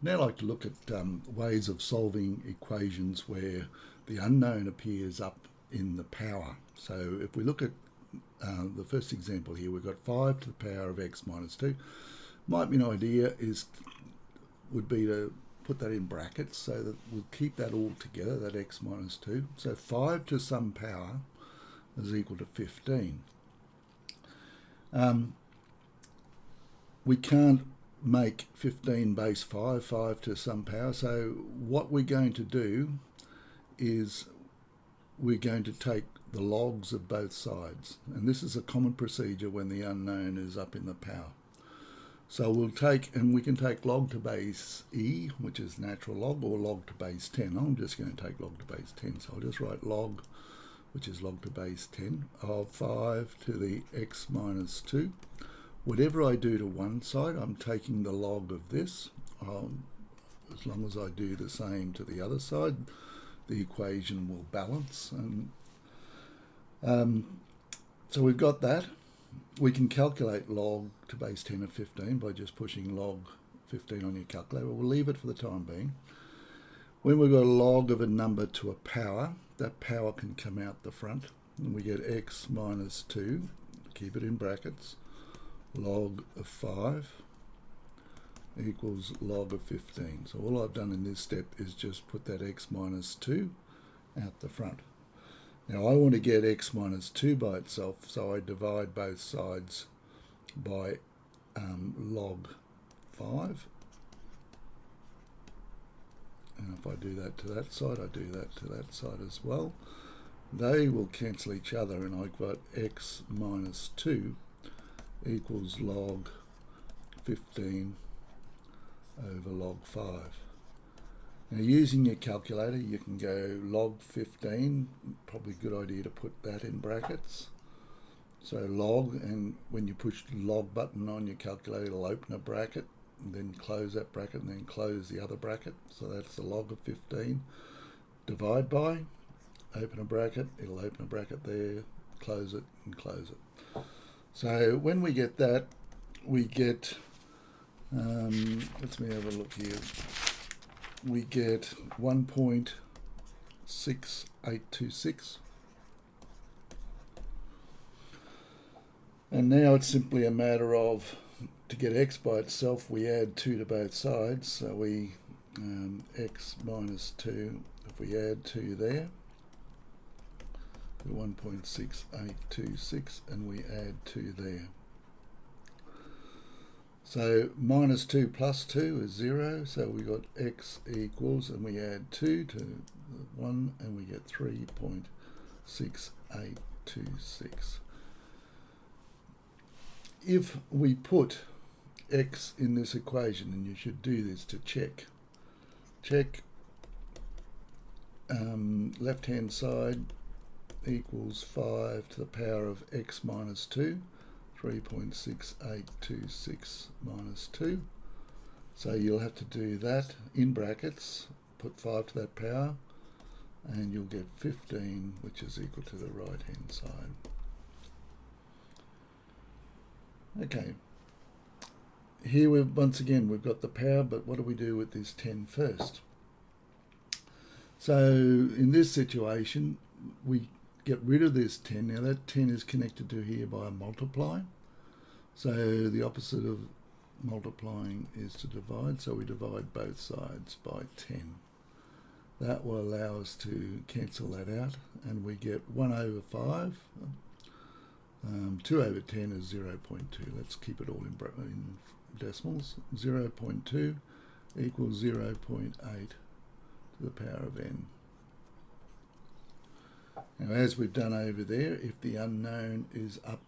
Now I'd like to look at ways of solving equations where the unknown appears up in the power. So if we look at the first example here, we've got 5 to the power of x minus 2. Might be an idea would be to put that in brackets so that we'll keep that all together, that x minus 2. So 5 to some power is equal to 15. We can't make 15 base 5 to some power. So what we're going to do is we're going to take the logs of both sides. And this is a common procedure when the unknown is up in the power. So we'll take, and we can take log to base e, which is natural log, or log to base 10. I'm just going to take log to base 10. So I'll just write log, which is log to base 10, of 5 to the x minus 2. Whatever I do to one side, I'm taking the log of this. As long as I do the same to the other side, the equation will balance. And so we've got that. We can calculate log to base 10 of 15 by just pushing log 15 on your calculator. We'll leave it for the time being. When we've got a log of a number to a power, that power can come out the front, and we get x minus 2, keep it in brackets, log of 5 equals log of 15. So all I've done in this step is just put that x minus 2 out the front. Now I want to get x minus 2 by itself, so I divide both sides by log 5. And if I do that to that side, I do that to that side as well. They will cancel each other, and I've got x minus 2 equals log 15 over log 5. Now using your calculator, you can go log 15, probably a good idea to put that in brackets. So log, and when you push the log button on your calculator, it'll open a bracket, and then close that bracket, and then close the other bracket. So that's the log of 15. Divide by, open a bracket, it'll open a bracket there, close it, and close it. So when we get that, we get, let's me have a look here, we get 1.6826. And now it's simply a matter of, to get x by itself, we add 2 to both sides. So we, x minus 2, if we add 2 there, 1.6826, and we add 2 there. So minus 2 plus 2 is 0, so we got x equals, and we add 2 to 1, and we get 3.6826. If we put x in this equation, and you should do this to check left-hand side equals 5 to the power of x minus 2, 3.6826 minus 2. So you'll have to do that in brackets, put 5 to that power, and you'll get 15, which is equal to the right-hand side. Okay. Here once again we've got the power, but what do we do with this 10 first? So in this situation, we get rid of this 10. Now that 10 is connected to here by a multiply. So the opposite of multiplying is to divide. So we divide both sides by 10. That will allow us to cancel that out, and we get 1 over 5. 2 over 10 is 0.2. Let's keep it all in decimals. 0.2 equals 0.8 to the power of n. Now, as we've done over there, if the unknown is up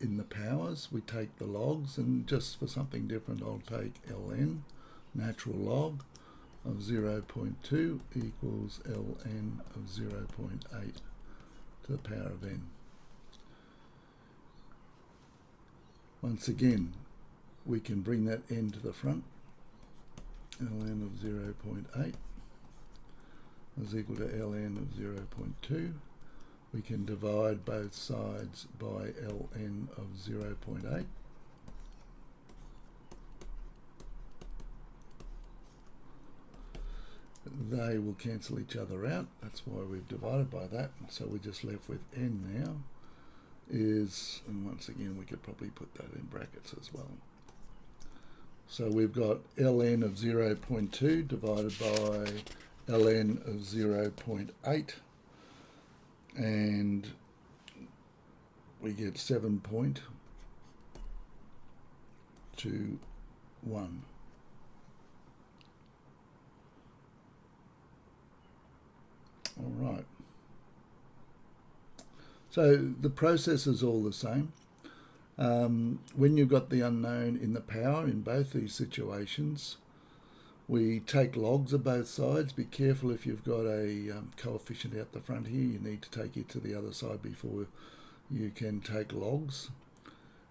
in the powers, we take the logs, and just for something different, I'll take ln, natural log, of 0.2 equals ln of 0.8 to the power of n. Once again, we can bring that n to the front. ln of 0.8 is equal to ln of 0.2. We can divide both sides by ln of 0.8. they will cancel each other out. That's why we've divided by that. So we're just left with n now is, and once again we could probably put that in brackets as well. So we've got ln of 0.2 divided by ln of 0.8, and we get 7.21. All right. So the process is all the same. When you've got the unknown in the power in both these situations, we take logs of both sides. Be careful if you've got a coefficient out the front here, you need to take it to the other side before you can take logs.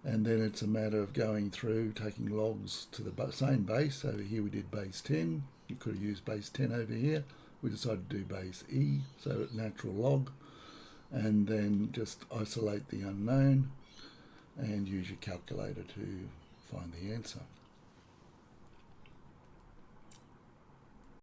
And then it's a matter of going through, taking logs to the same base. Over here we did base 10. You could have used base 10 over here. We decided to do base E, so natural log. And then just isolate the unknown and use your calculator to find the answer.